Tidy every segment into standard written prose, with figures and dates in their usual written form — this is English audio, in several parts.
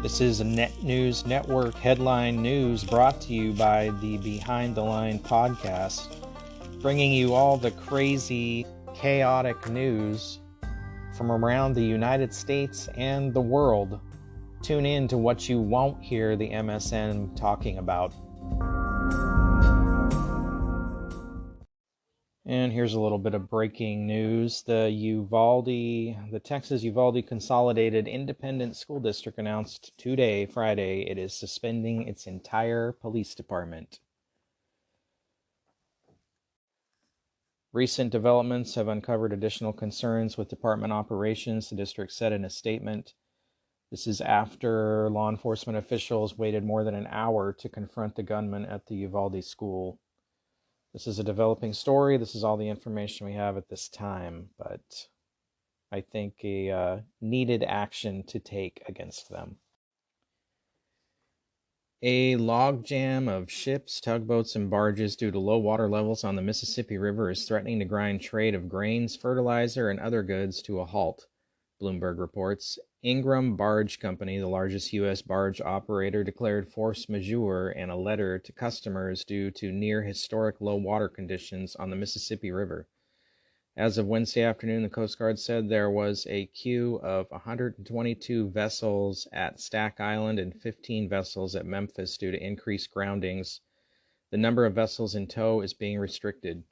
This is a Net News Network headline news brought to you by the Behind the Line podcast, bringing you all the crazy, chaotic news from around the United States and the world. Tune in to what you won't hear the MSN talking about. And here's a little bit of breaking news. The Texas Uvalde Consolidated Independent School District announced today, Friday, it is suspending its entire police department. Recent developments have uncovered additional concerns with department operations, the district said in a statement. This is after law enforcement officials waited more than an hour to confront the gunman at the Uvalde school. This is a developing story. This is all the information we have at this time, but I think a needed action to take against them. A logjam of ships, tugboats, and barges due to low water levels on the Mississippi River is threatening to grind trade of grains, fertilizer, and other goods to a halt, Bloomberg reports. Ingram Barge Company, the largest U.S. barge operator, declared force majeure in a letter to customers due to near-historic low water conditions on the Mississippi River. As of Wednesday afternoon, the Coast Guard said there was a queue of 122 vessels at Stack Island and 15 vessels at Memphis due to increased groundings. The number of vessels in tow is being restricted.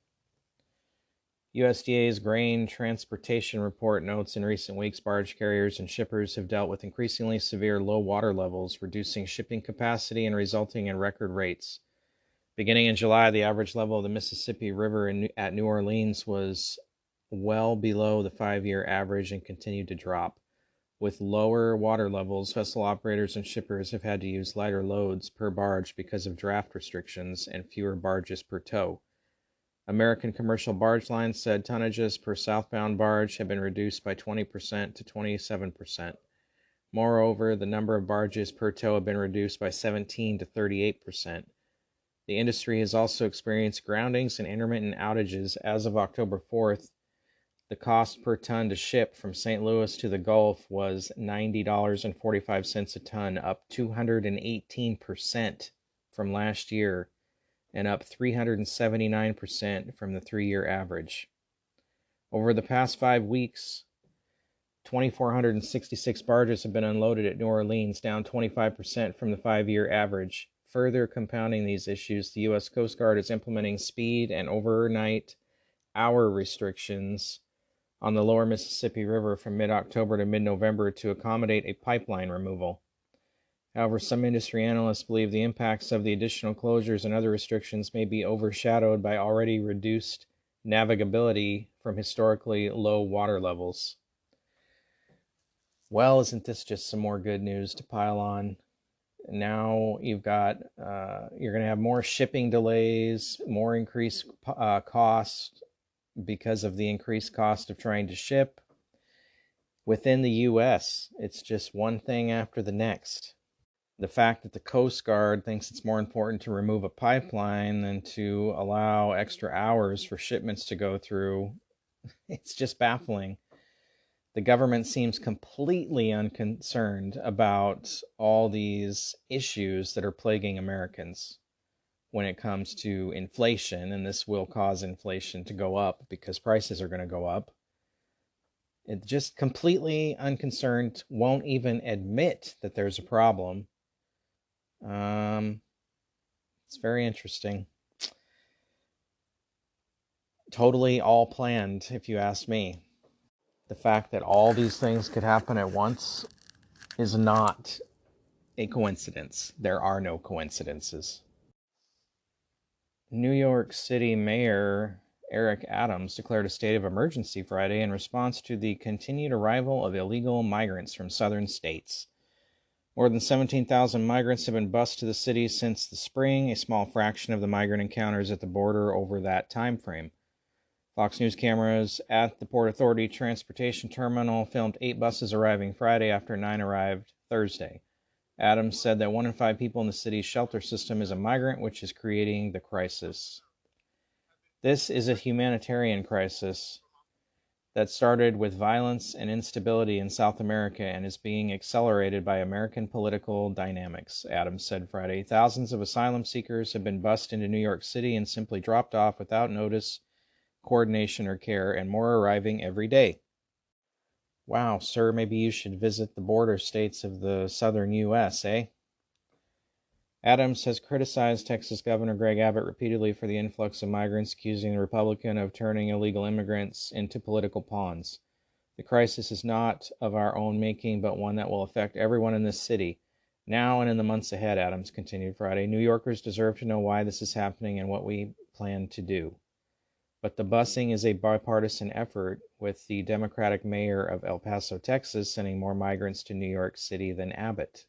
USDA's grain transportation report notes in recent weeks barge carriers and shippers have dealt with increasingly severe low water levels, reducing shipping capacity and resulting in record rates. Beginning in July, the average level of the Mississippi River at New Orleans was well below the 5-year average and continued to drop. With lower water levels, vessel operators and shippers have had to use lighter loads per barge because of draft restrictions and fewer barges per tow. American Commercial Barge Lines said tonnages per southbound barge have been reduced by 20% to 27%. Moreover, the number of barges per tow have been reduced by 17 to 38%. The industry has also experienced groundings and intermittent outages. As of October 4th, the cost per ton to ship from St. Louis to the Gulf was $90.45 a ton, up 218% from last year, and up 379% from the 3-year average. Over the past 5 weeks, 2,466 barges have been unloaded at New Orleans, down 25% from the 5-year average. Further compounding these issues, the U.S. Coast Guard is implementing speed and overnight hour restrictions on the lower Mississippi River from mid-October to mid-November to accommodate a pipeline removal. However, some industry analysts believe the impacts of the additional closures and other restrictions may be overshadowed by already reduced navigability from historically low water levels. Well, isn't this just some more good news to pile on? Now you're going to have more shipping delays, more increased cost because of the increased cost of trying to ship. Within the U.S., it's just one thing after the next. The fact that the Coast Guard thinks it's more important to remove a pipeline than to allow extra hours for shipments to go through, it's just baffling. The government seems completely unconcerned about all these issues that are plaguing Americans when it comes to inflation, and this will cause inflation to go up because prices are going to go up. It's just completely unconcerned, won't even admit that there's a problem. It's very interesting. Totally all planned, if you ask me. The fact that all these things could happen at once is not a coincidence. There are no coincidences. New York City Mayor Eric Adams declared a state of emergency Friday in response to the continued arrival of illegal migrants from southern states. More than 17,000 migrants have been bused to the city since the spring, a small fraction of the migrant encounters at the border over that time frame. Fox News cameras at the Port Authority Transportation Terminal filmed 8 buses arriving Friday after 9 arrived Thursday. Adams said that 1 in 5 people in the city's shelter system is a migrant, which is creating the crisis. This is a humanitarian crisis. that started with violence and instability in South America and is being accelerated by American political dynamics, Adams said Friday. Thousands of asylum seekers have been bussed into New York City and simply dropped off without notice, coordination, or care, and more arriving every day. Wow, sir, maybe you should visit the border states of the southern U.S., eh? Adams has criticized Texas Governor Greg Abbott repeatedly for the influx of migrants, accusing the Republican of turning illegal immigrants into political pawns. The crisis is not of our own making, but one that will affect everyone in this city. Now and in the months ahead, Adams continued Friday, New Yorkers deserve to know why this is happening and what we plan to do. But the busing is a bipartisan effort, with the Democratic mayor of El Paso, Texas, sending more migrants to New York City than Abbott.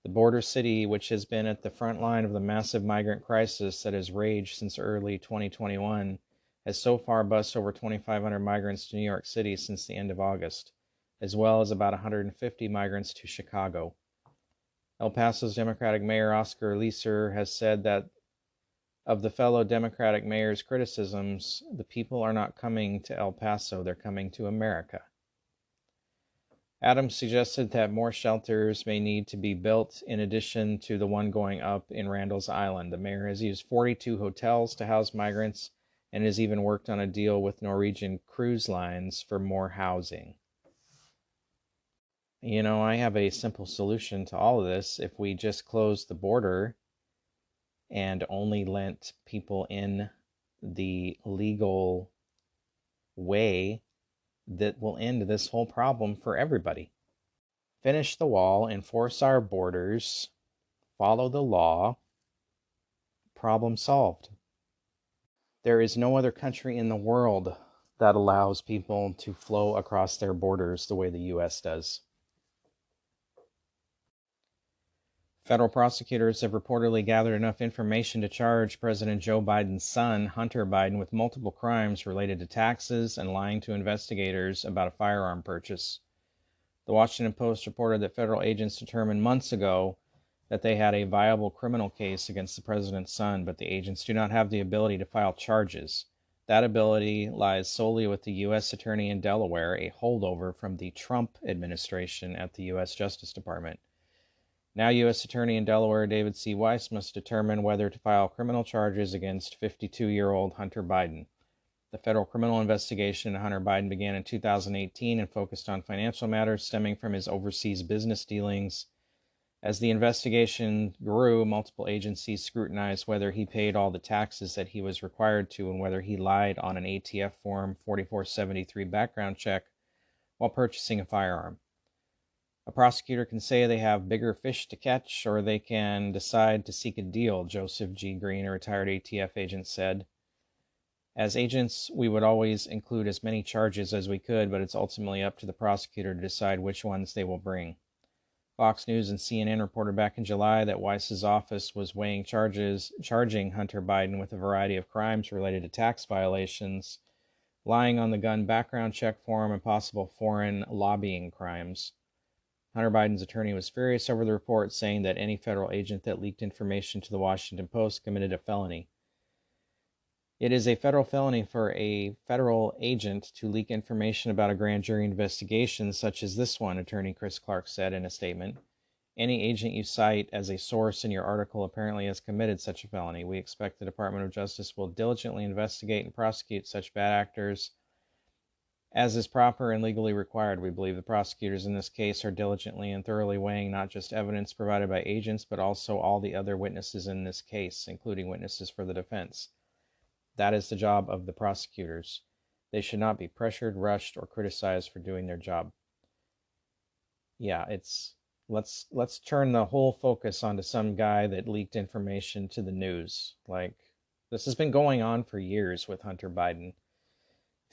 The border city, which has been at the front line of the massive migrant crisis that has raged since early 2021, has so far bused over 2,500 migrants to New York City since the end of August, as well as about 150 migrants to Chicago. El Paso's Democratic Mayor Oscar Leeser has said that of the fellow Democratic mayor's criticisms, the people are not coming to El Paso, they're coming to America. Adams suggested that more shelters may need to be built in addition to the one going up in Randall's Island. The mayor has used 42 hotels to house migrants and has even worked on a deal with Norwegian cruise lines for more housing. You know, I have a simple solution to all of this. If we just close the border and only let people in the legal way, that will end this whole problem for everybody. Finish the wall, enforce our borders, follow the law, problem solved. There is no other country in the world that allows people to flow across their borders the way the U.S. does. Federal prosecutors have reportedly gathered enough information to charge President Joe Biden's son, Hunter Biden, with multiple crimes related to taxes and lying to investigators about a firearm purchase. The Washington Post reported that federal agents determined months ago that they had a viable criminal case against the president's son, but the agents do not have the ability to file charges. That ability lies solely with the U.S. Attorney in Delaware, a holdover from the Trump administration at the U.S. Justice Department. Now U.S. Attorney in Delaware David C. Weiss must determine whether to file criminal charges against 52-year-old Hunter Biden. The federal criminal investigation into Hunter Biden began in 2018 and focused on financial matters stemming from his overseas business dealings. As the investigation grew, multiple agencies scrutinized whether he paid all the taxes that he was required to and whether he lied on an ATF Form 4473 background check while purchasing a firearm. A prosecutor can say they have bigger fish to catch, or they can decide to seek a deal, Joseph G. Green, a retired ATF agent, said. As agents, we would always include as many charges as we could, but it's ultimately up to the prosecutor to decide which ones they will bring. Fox News and CNN reported back in July that Weiss's office was weighing charging Hunter Biden with a variety of crimes related to tax violations, lying on the gun background check form, and possible foreign lobbying crimes. Hunter Biden's attorney was furious over the report, saying that any federal agent that leaked information to the Washington Post committed a felony. It is a federal felony for a federal agent to leak information about a grand jury investigation such as this one, Attorney Chris Clark said in a statement. Any agent you cite as a source in your article apparently has committed such a felony. We expect the Department of Justice will diligently investigate and prosecute such bad actors as is proper and legally required. We believe the prosecutors in this case are diligently and thoroughly weighing not just evidence provided by agents, but also all the other witnesses in this case, including witnesses for the defense. That is the job of the prosecutors. They should not be pressured, rushed, or criticized for doing their job. Yeah, let's turn the whole focus onto some guy that leaked information to the news. Like, this has been going on for years with Hunter Biden.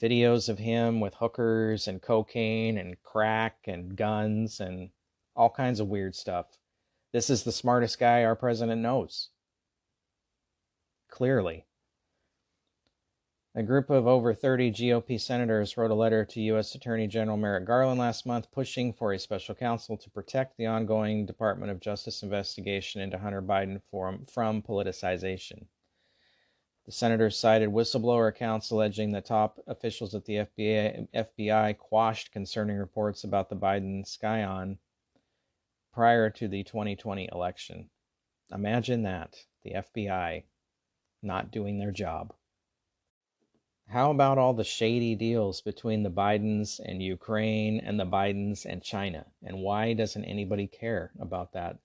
Videos of him with hookers and cocaine and crack and guns and all kinds of weird stuff. This is the smartest guy our president knows. Clearly. A group of over 30 GOP senators wrote a letter to U.S. Attorney General Merrick Garland last month pushing for a special counsel to protect the ongoing Department of Justice investigation into Hunter Biden from politicization. The senator cited whistleblower accounts alleging that top officials at the FBI quashed concerning reports about the Biden scion prior to the 2020 election. Imagine that, the FBI not doing their job. How about all the shady deals between the Bidens and Ukraine and the Bidens and China? And why doesn't anybody care about that?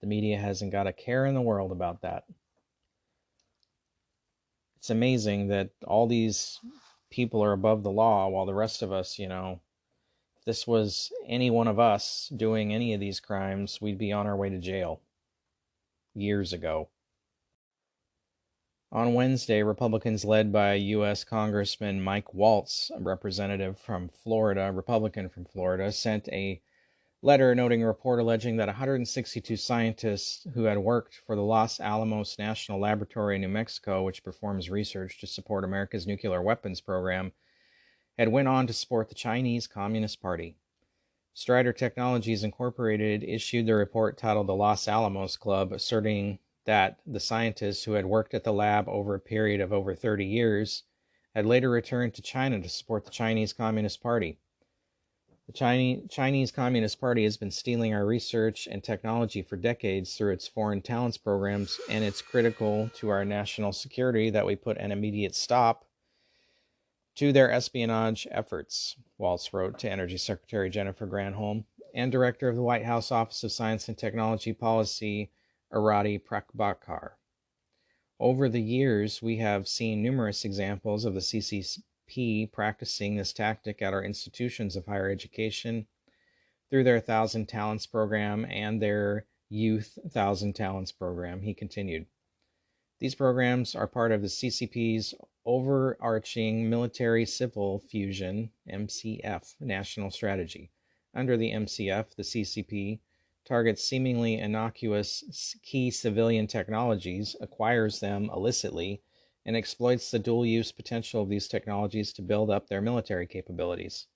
The media hasn't got a care in the world about that. It's amazing that all these people are above the law while the rest of us, if this was any one of us doing any of these crimes, we'd be on our way to jail years ago. On Wednesday, Republicans led by U.S. Congressman Mike Waltz, a representative from Florida, Republican from Florida, sent a letter noting a report alleging that 162 scientists who had worked for the Los Alamos National Laboratory in New Mexico, which performs research to support America's nuclear weapons program, had went on to support the Chinese Communist Party. Strider Technologies Incorporated issued the report titled The Los Alamos Club, asserting that the scientists who had worked at the lab over a period of over 30 years had later returned to China to support the Chinese Communist Party. The Chinese Communist Party has been stealing our research and technology for decades through its foreign talents programs, and it's critical to our national security that we put an immediate stop to their espionage efforts, Waltz wrote to Energy Secretary Jennifer Granholm and Director of the White House Office of Science and Technology Policy, Arati Prakbakar. Over the years, we have seen numerous examples of the CCP practicing this tactic at our institutions of higher education through their Thousand Talents program and their Youth Thousand Talents program, he continued. These programs are part of the CCP's overarching military-civil fusion, MCF, national strategy. Under the MCF, the CCP targets seemingly innocuous key civilian technologies, acquires them illicitly, and exploits the dual-use potential of these technologies to build up their military capabilities.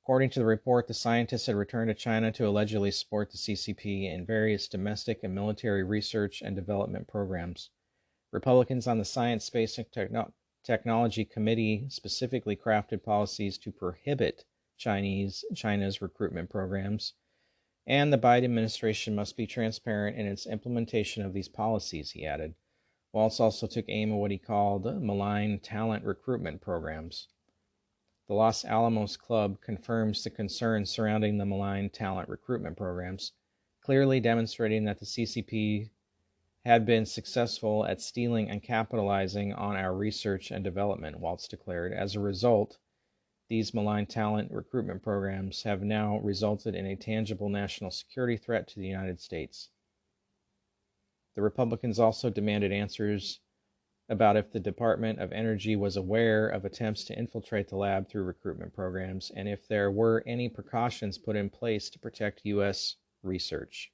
According to the report, the scientists had returned to China to allegedly support the CCP in various domestic and military research and development programs. Republicans on the Science, Space, and Technology Committee specifically crafted policies to prohibit China's recruitment programs, and the Biden administration must be transparent in its implementation of these policies, he added. Waltz also took aim at what he called malign talent recruitment programs. The Los Alamos Club confirms the concerns surrounding the malign talent recruitment programs, clearly demonstrating that the CCP had been successful at stealing and capitalizing on our research and development, Waltz declared. As a result, these malign talent recruitment programs have now resulted in a tangible national security threat to the United States. The Republicans also demanded answers about if the Department of Energy was aware of attempts to infiltrate the lab through recruitment programs, and if there were any precautions put in place to protect U.S. research.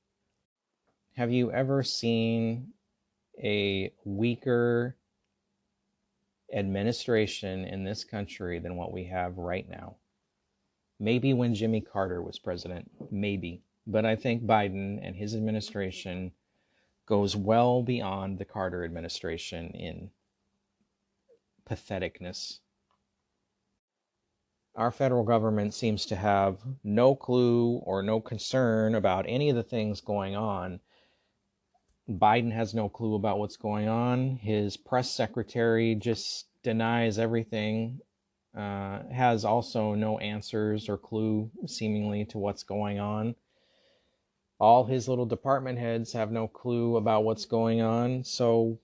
Have you ever seen a weaker administration in this country than what we have right now? Maybe when Jimmy Carter was president, maybe. But I think Biden and his administration goes well beyond the Carter administration in patheticness. Our federal government seems to have no clue or no concern about any of the things going on. Biden has no clue about what's going on. His press secretary just denies everything, has also no answers or clue seemingly to what's going on. All his little department heads have no clue about what's going on. So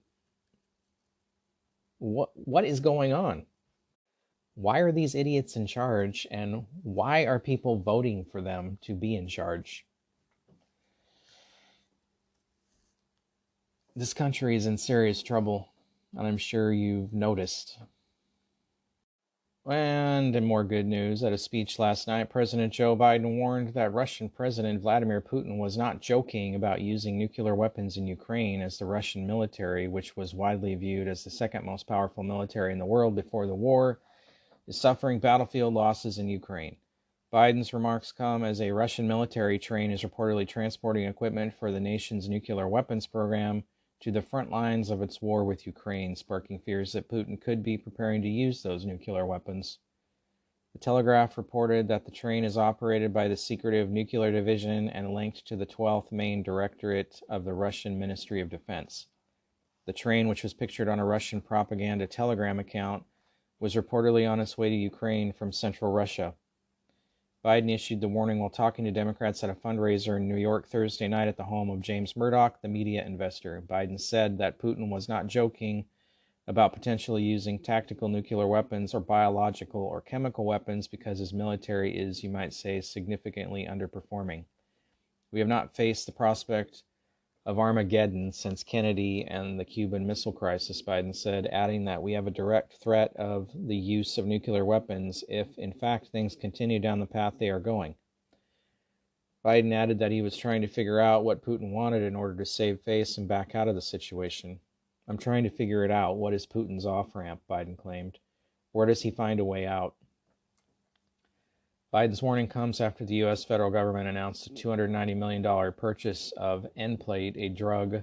what is going on? Why are these idiots in charge, and why are people voting for them to be in charge? This country is in serious trouble, and I'm sure you've noticed. And in more good news, at a speech last night, President Joe Biden warned that Russian President Vladimir Putin was not joking about using nuclear weapons in Ukraine, as the Russian military, which was widely viewed as the second most powerful military in the world before the war, is suffering battlefield losses in Ukraine. Biden's remarks come as a Russian military train is reportedly transporting equipment for the nation's nuclear weapons program to the front lines of its war with Ukraine, sparking fears that Putin could be preparing to use those nuclear weapons. The Telegraph reported that the train is operated by the secretive Nuclear Division and linked to the 12th Main Directorate of the Russian Ministry of Defense. The train, which was pictured on a Russian propaganda Telegram account, was reportedly on its way to Ukraine from central Russia. Biden issued the warning while talking to Democrats at a fundraiser in New York Thursday night at the home of James Murdoch, the media investor. Biden said that Putin was not joking about potentially using tactical nuclear weapons or biological or chemical weapons because his military is, you might say, significantly underperforming. We have not faced the prospect of Armageddon since Kennedy and the Cuban Missile Crisis, Biden said, adding that we have a direct threat of the use of nuclear weapons if, in fact, things continue down the path they are going. Biden added that he was trying to figure out what Putin wanted in order to save face and back out of the situation. I'm trying to figure it out. What is Putin's off-ramp, Biden claimed. Where does he find a way out? Biden's warning comes after the U.S. federal government announced a $290 million purchase of Nplate, a drug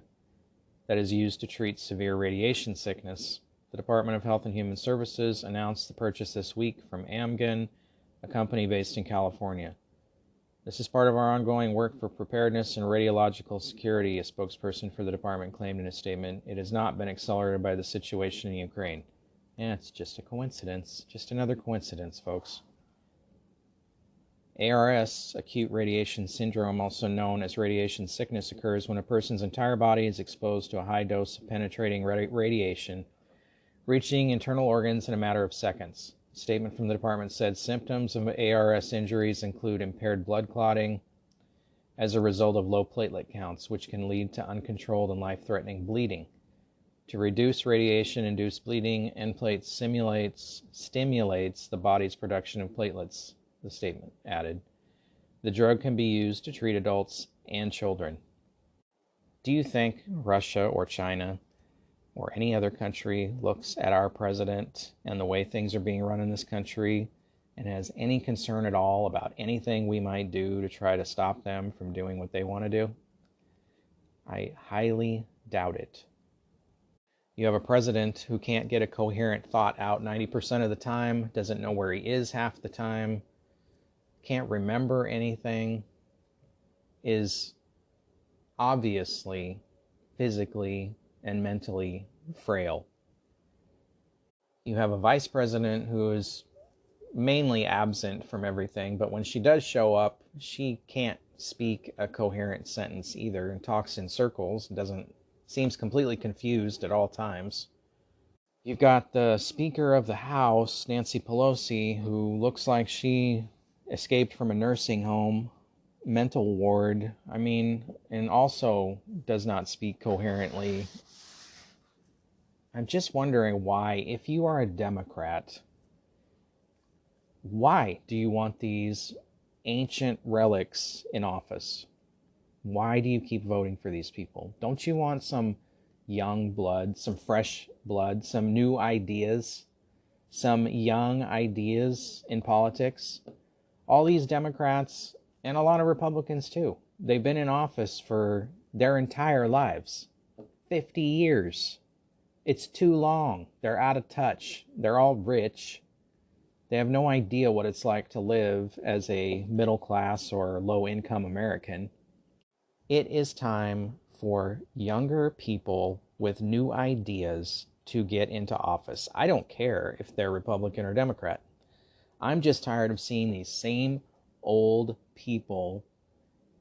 that is used to treat severe radiation sickness. The Department of Health and Human Services announced the purchase this week from Amgen, a company based in California. This is part of our ongoing work for preparedness and radiological security, a spokesperson for the department claimed in a statement. It has not been accelerated by the situation in Ukraine. It's just a coincidence. Just another coincidence, folks. ARS, acute radiation syndrome, also known as radiation sickness, occurs when a person's entire body is exposed to a high dose of penetrating radiation, reaching internal organs in a matter of seconds. A statement from the department said symptoms of ARS injuries include impaired blood clotting as a result of low platelet counts, which can lead to uncontrolled and life-threatening bleeding. To reduce radiation-induced bleeding, Nplate stimulates the body's production of platelets, the statement added. The drug can be used to treat adults and children. Do you think Russia or China or any other country looks at our president and the way things are being run in this country and has any concern at all about anything we might do to try to stop them from doing what they want to do? I highly doubt it. You have a president who can't get a coherent thought out 90% of the time, doesn't know where he is half the time, can't remember anything, is obviously physically and mentally frail. You have a vice president who is mainly absent from everything, but when she does show up, she can't speak a coherent sentence either and talks in circles, seems completely confused at all times. You've got the Speaker of the House, Nancy Pelosi, who looks like she escaped from a nursing home, mental ward, and also does not speak coherently. I'm just wondering why, if you are a Democrat, why do you want these ancient relics in office? Why do you keep voting for these people? Don't you want some young blood, some fresh blood, some new ideas, some young ideas in politics? All these Democrats, and a lot of Republicans too, they've been in office for their entire lives. 50 years. It's too long. They're out of touch. They're all rich. They have no idea what it's like to live as a middle class or low income American. It is time for younger people with new ideas to get into office. I don't care if they're Republican or Democrat. I'm just tired of seeing these same old people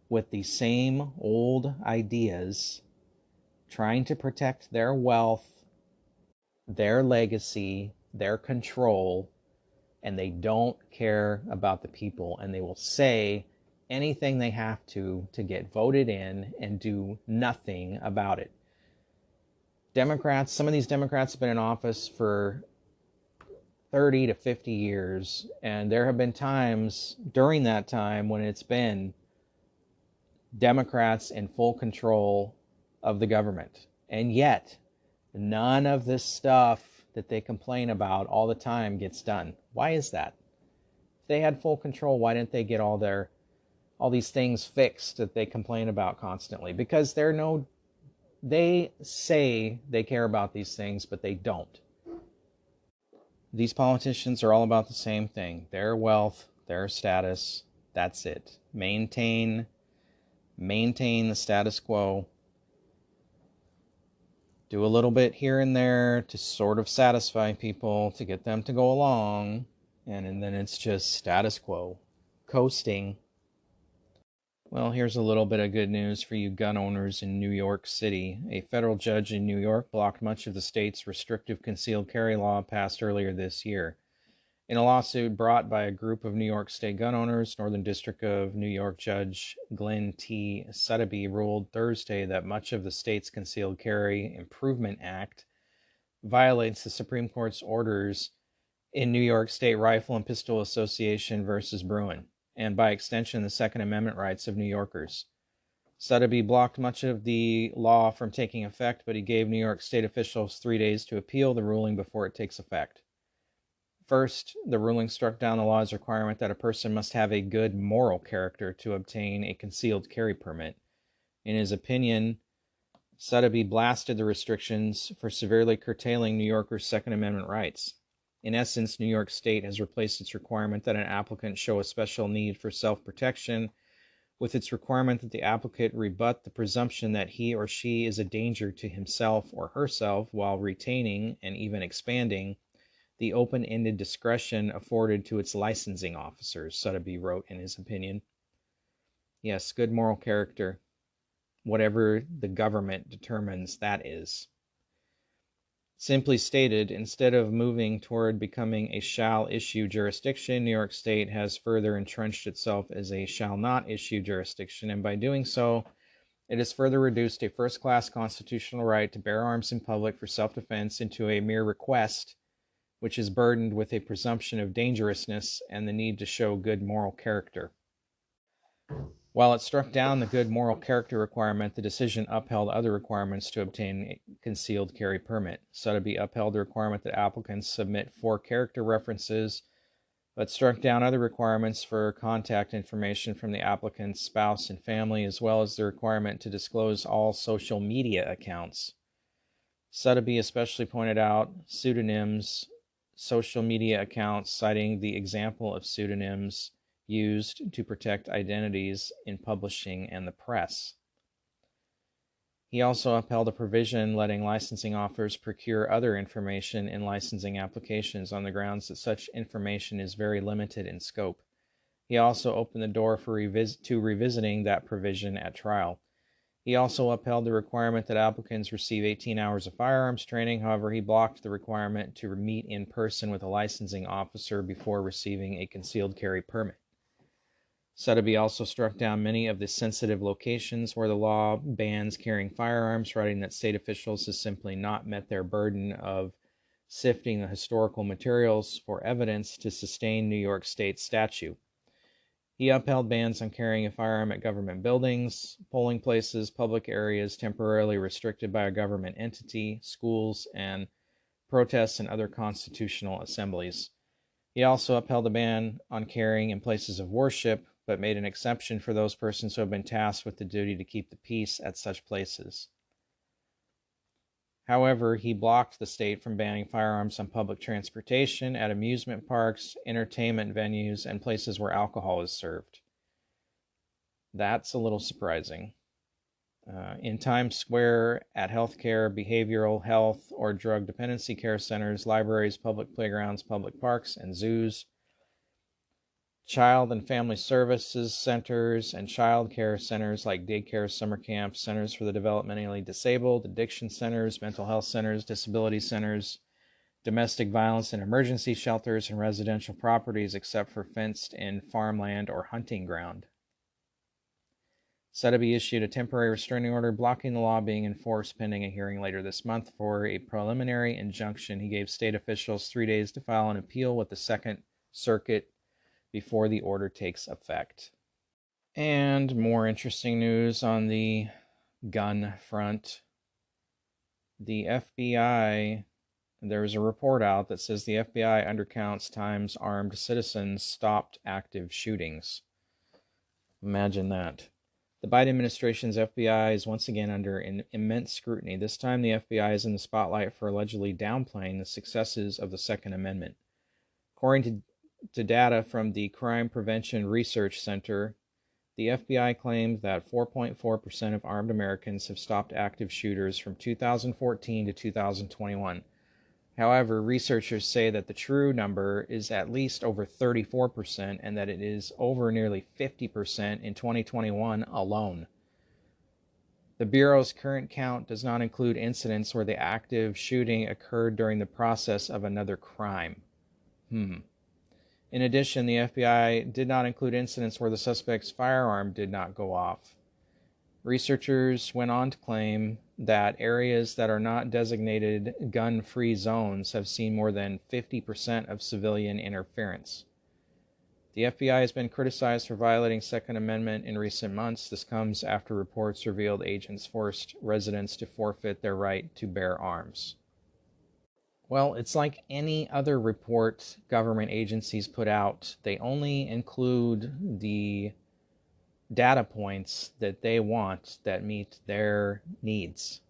with these same old ideas trying to protect their wealth, their legacy, their control, and they don't care about the people, and they will say anything they have to get voted in and do nothing about it. Democrats, some of these Democrats have been in office for 30 to 50 years, and there have been times during that time when it's been Democrats in full control of the government. And yet, none of this stuff that they complain about all the time gets done. Why is that? If they had full control, why didn't they get all these things fixed that they complain about constantly? Because they're no They say they care about these things, but they don't. These politicians are all about the same thing. Their wealth, their status, that's it. Maintain the status quo. Do a little bit here and there to sort of satisfy people, to get them to go along, and then it's just status quo. Coasting. Well, here's a little bit of good news for you gun owners in New York City. A federal judge in New York blocked much of the state's restrictive concealed carry law passed earlier this year. In a lawsuit brought by a group of New York State gun owners, Northern District of New York Judge Glenn T. Sotheby ruled Thursday that much of the state's Concealed Carry Improvement Act violates the Supreme Court's orders in New York State Rifle and Pistol Association versus Bruin, and by extension the Second Amendment rights of New Yorkers. Sotheby blocked much of the law from taking effect, but he gave New York State officials 3 days to appeal the ruling before it takes effect. First, the ruling struck down the law's requirement that a person must have a good moral character to obtain a concealed carry permit. In his opinion, Sotheby blasted the restrictions for severely curtailing New Yorkers' Second Amendment rights. In essence, New York State has replaced its requirement that an applicant show a special need for self-protection with its requirement that the applicant rebut the presumption that he or she is a danger to himself or herself while retaining and even expanding the open-ended discretion afforded to its licensing officers, Sotheby wrote in his opinion. Yes, good moral character, whatever the government determines that is. Simply stated, instead of moving toward becoming a shall-issue jurisdiction, New York State has further entrenched itself as a shall-not-issue jurisdiction, and by doing so, it has further reduced a first-class constitutional right to bear arms in public for self-defense into a mere request, which is burdened with a presumption of dangerousness and the need to show good moral character. While it struck down the good moral character requirement, the decision upheld other requirements to obtain a concealed carry permit. Sotheby upheld the requirement that applicants submit 4 character references, but struck down other requirements for contact information from the applicant's spouse and family, as well as the requirement to disclose all social media accounts. Sotheby especially pointed out pseudonyms, social media accounts, citing the example of pseudonyms used to protect identities in publishing and the press. He also upheld a provision letting licensing officers procure other information in licensing applications on the grounds that such information is very limited in scope. He also opened the door for revisiting that provision at trial. He also upheld the requirement that applicants receive 18 hours of firearms training. However, he blocked the requirement to meet in person with a licensing officer before receiving a concealed carry permit. Sotheby also struck down many of the sensitive locations where the law bans carrying firearms, writing that state officials have simply not met their burden of sifting the historical materials for evidence to sustain New York State statute. He upheld bans on carrying a firearm at government buildings, polling places, public areas temporarily restricted by a government entity, schools, and protests and other constitutional assemblies. He also upheld a ban on carrying in places of worship, but made an exception for those persons who have been tasked with the duty to keep the peace at such places. However, he blocked the state from banning firearms on public transportation, at amusement parks, entertainment venues, and places where alcohol is served. That's a little surprising. In Times Square, at healthcare, behavioral health, or drug dependency care centers, libraries, public playgrounds, public parks, and zoos, child and family services centers, and child care centers like daycare, summer camps, centers for the developmentally disabled, addiction centers, mental health centers, disability centers, domestic violence and emergency shelters, and residential properties except for fenced-in farmland or hunting ground. Sotheby issued a temporary restraining order blocking the law being enforced pending a hearing later this month. For a preliminary injunction, he gave state officials 3 days to file an appeal with the Second Circuit before the order takes effect. And more interesting news on the gun front. The FBI, there was a report out that says the FBI undercounts times armed citizens stopped active shootings. Imagine that. The Biden administration's FBI is once again under immense scrutiny. This time, the FBI is in the spotlight for allegedly downplaying the successes of the Second Amendment. According to data from the Crime Prevention Research Center, the FBI claimed that 4.4% of armed Americans have stopped active shooters from 2014 to 2021. However, researchers say that the true number is at least over 34% and that it is over nearly 50% in 2021 alone. The Bureau's current count does not include incidents where the active shooting occurred during the process of another crime. In addition, the FBI did not include incidents where the suspect's firearm did not go off. Researchers went on to claim that areas that are not designated gun-free zones have seen more than 50% of civilian interference. The FBI has been criticized for violating Second Amendment in recent months. This comes after reports revealed agents forced residents to forfeit their right to bear arms. Well, it's like any other report government agencies put out. They only include the data points that they want that meet their needs.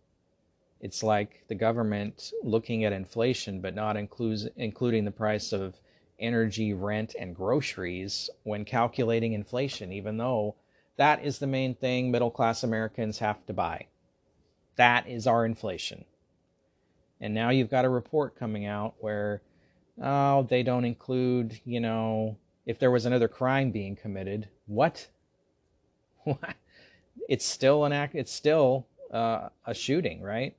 It's like the government looking at inflation but not including the price of energy, rent, and groceries when calculating inflation, even though that is the main thing middle-class Americans have to buy. That is our inflation. And now you've got a report coming out where, they don't include, if there was another crime being committed. What? What? It's still an act. It's still a shooting, right?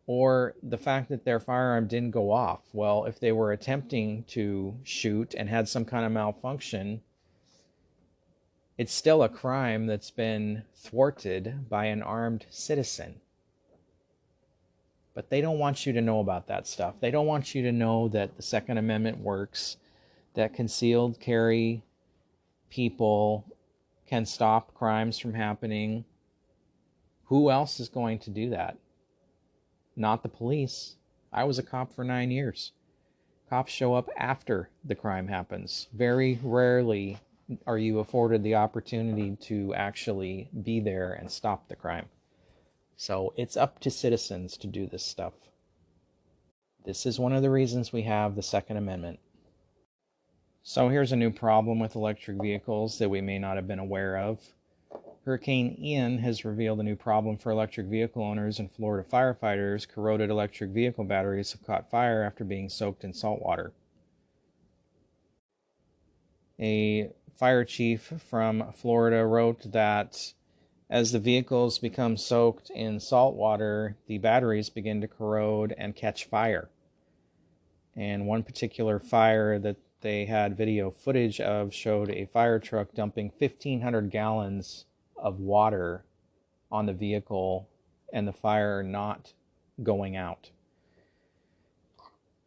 Or the fact that their firearm didn't go off. Well, if they were attempting to shoot and had some kind of malfunction, it's still a crime that's been thwarted by an armed citizen. But they don't want you to know about that stuff. They don't want you to know that the Second Amendment works, that concealed carry people can stop crimes from happening. Who else is going to do that? Not the police. I was a cop for 9 years. Cops show up after the crime happens. Very rarely are you afforded the opportunity to actually be there and stop the crime. So it's up to citizens to do this stuff. This is one of the reasons we have the Second Amendment. So here's a new problem with electric vehicles that we may not have been aware of. Hurricane Ian has revealed a new problem for electric vehicle owners and Florida firefighters. Corroded electric vehicle batteries have caught fire after being soaked in salt water. A fire chief from Florida wrote that as the vehicles become soaked in salt water, the batteries begin to corrode and catch fire. And one particular fire that they had video footage of showed a fire truck dumping 1,500 gallons of water on the vehicle and the fire not going out.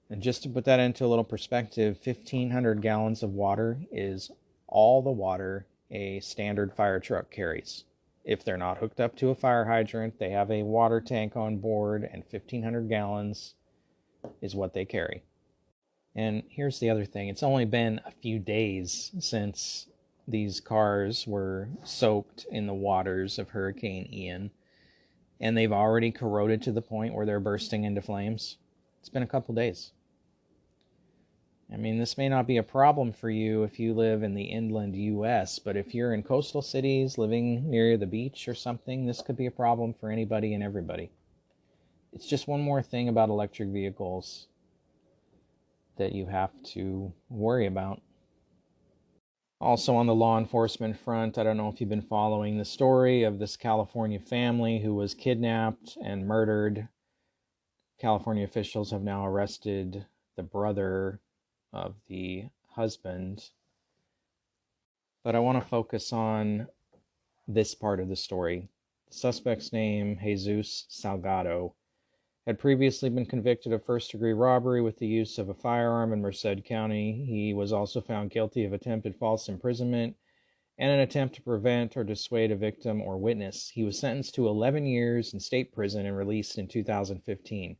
And just to put that into a little perspective, 1,500 gallons of water is all the water a standard fire truck carries. If they're not hooked up to a fire hydrant, they have a water tank on board, and 1,500 gallons is what they carry. And here's the other thing. It's only been a few days since these cars were soaked in the waters of Hurricane Ian, and they've already corroded to the point where they're bursting into flames. It's been a couple days. I mean, this may not be a problem for you if you live in the inland U.S., but if you're in coastal cities living near the beach or something, this could be a problem for anybody and everybody. It's just one more thing about electric vehicles that you have to worry about. Also on the law enforcement front, I don't know if you've been following the story of this California family who was kidnapped and murdered. California officials have now arrested the brother of the husband. But I want to focus on this part of the story. The suspect's name, Jesus Salgado, had previously been convicted of first-degree robbery with the use of a firearm in Merced County. He was also found guilty of attempted false imprisonment and an attempt to prevent or dissuade a victim or witness. He was sentenced to 11 years in state prison and released in 2015.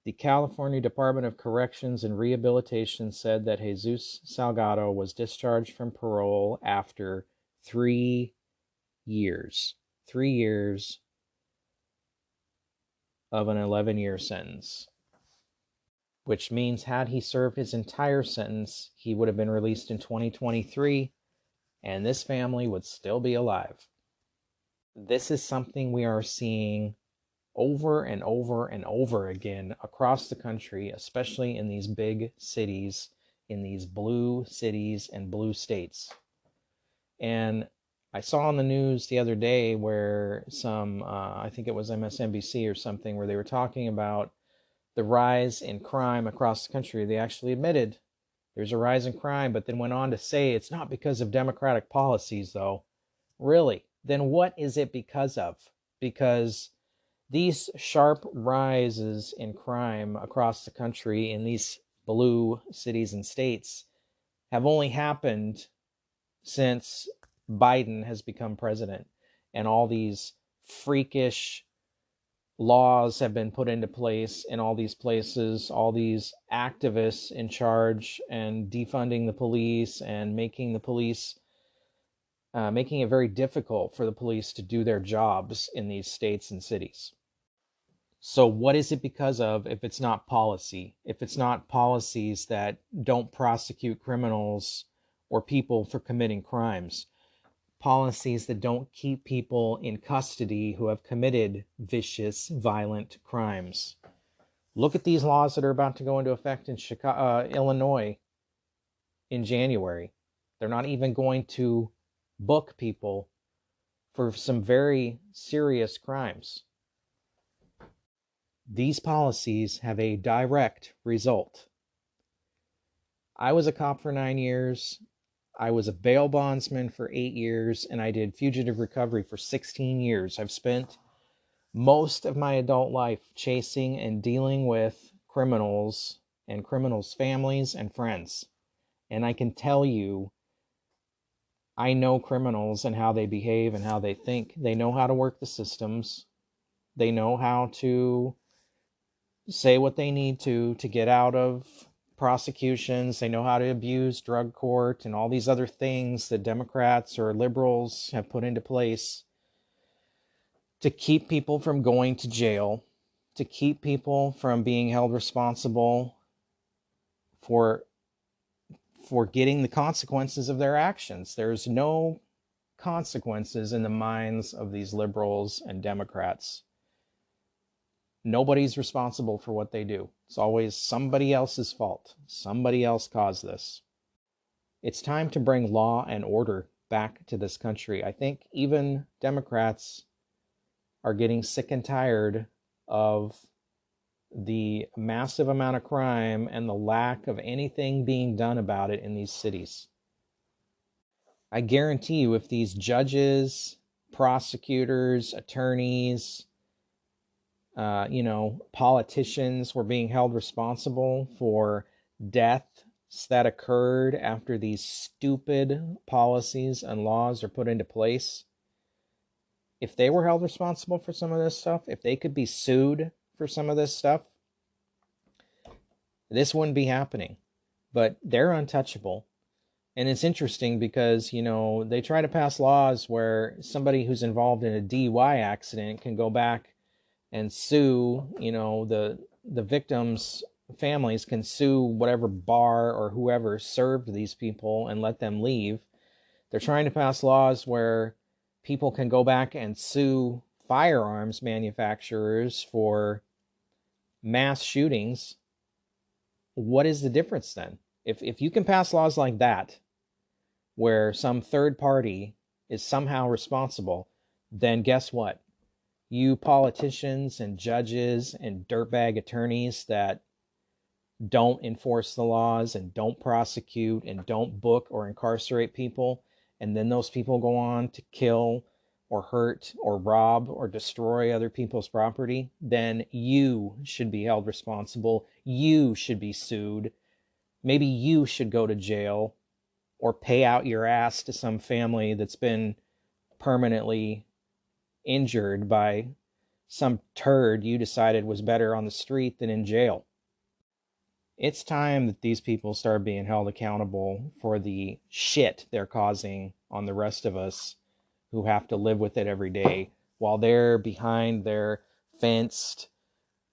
The California Department of Corrections and Rehabilitation said that Jesus Salgado was discharged from parole after 3 years. 3 years of an 11-year sentence. Which means had he served his entire sentence, he would have been released in 2023, and this family would still be alive. This is something we are seeing over and over and over again across the country, especially in these big cities, in these blue cities and blue states. And I saw on the news the other day where some, I think it was MSNBC or something, where they were talking about the rise in crime across the country. They actually admitted there's a rise in crime, but then went on to say it's not because of Democratic policies, though. Really? Then what is it because of? Because these sharp rises in crime across the country in these blue cities and states have only happened since Biden has become president, and all these freakish laws have been put into place in all these places, all these activists in charge and defunding the police and making the police, making it very difficult for the police to do their jobs in these states and cities. So what is it because of if it's not policy? If it's not policies that don't prosecute criminals or people for committing crimes? Policies that don't keep people in custody who have committed vicious, violent crimes. Look at these laws that are about to go into effect in Illinois in January. They're not even going to book people for some very serious crimes. These policies have a direct result. I was a cop for 9 years. I was a bail bondsman for 8 years, and I did fugitive recovery for 16 years. I've spent most of my adult life chasing and dealing with criminals and criminals' families and friends. And I can tell you, I know criminals and how they behave and how they think. They know how to work the systems. They know how to say what they need to get out of prosecutions. They know how to abuse drug court and all these other things that Democrats or liberals have put into place to keep people from going to jail, to keep people from being held responsible for getting the consequences of their actions. There's no consequences in the minds of these liberals and Democrats. Nobody's responsible for what they do. It's always somebody else's fault. Somebody else caused this. It's time to bring law and order back to this country. I think even Democrats are getting sick and tired of the massive amount of crime and the lack of anything being done about it in these cities. I guarantee you, if these judges, prosecutors, attorneys, politicians were being held responsible for deaths that occurred after these stupid policies and laws are put into place, if they were held responsible for some of this stuff, if they could be sued for some of this stuff, this wouldn't be happening. But they're untouchable. And it's interesting because, they try to pass laws where somebody who's involved in a DUI accident can go back and sue, the victims' families can sue whatever bar or whoever served these people and let them leave. They're trying to pass laws where people can go back and sue firearms manufacturers for mass shootings. What is the difference then? If you can pass laws like that, where some third party is somehow responsible, then guess what? You politicians and judges and dirtbag attorneys that don't enforce the laws and don't prosecute and don't book or incarcerate people, and then those people go on to kill or hurt or rob or destroy other people's property, then you should be held responsible. You should be sued. Maybe you should go to jail or pay out your ass to some family that's been permanently injured by some turd you decided was better on the street than in jail. It's time that these people start being held accountable for the shit they're causing on the rest of us who have to live with it every day while they're behind their fenced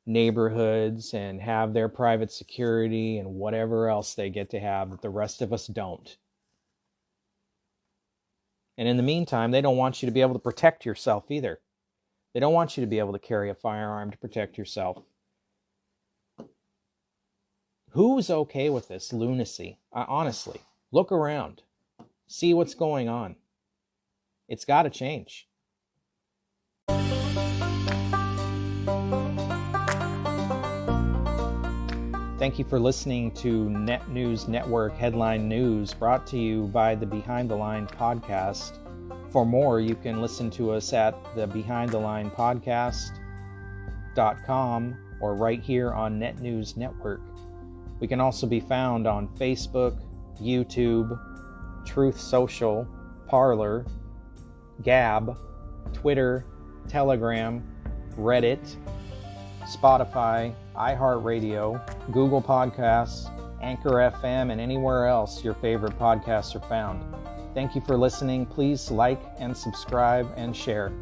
neighborhoods and have their private security and whatever else they get to have that the rest of us don't. And in the meantime, they don't want you to be able to protect yourself either. They don't want you to be able to carry a firearm to protect yourself. Who's okay with this lunacy? Honestly, look around. See what's going on. It's got to change. Thank you for listening to Net News Network Headline News, brought to you by the Behind the Line podcast. For more, you can listen to us at the BehindTheLinePodcast.com or right here on Net News Network. We can also be found on Facebook, YouTube, Truth Social, Parler, Gab, Twitter, Telegram, Reddit, Spotify, iHeartRadio, Google Podcasts, Anchor FM, and anywhere else your favorite podcasts are found. Thank you for listening. Please like and subscribe and share.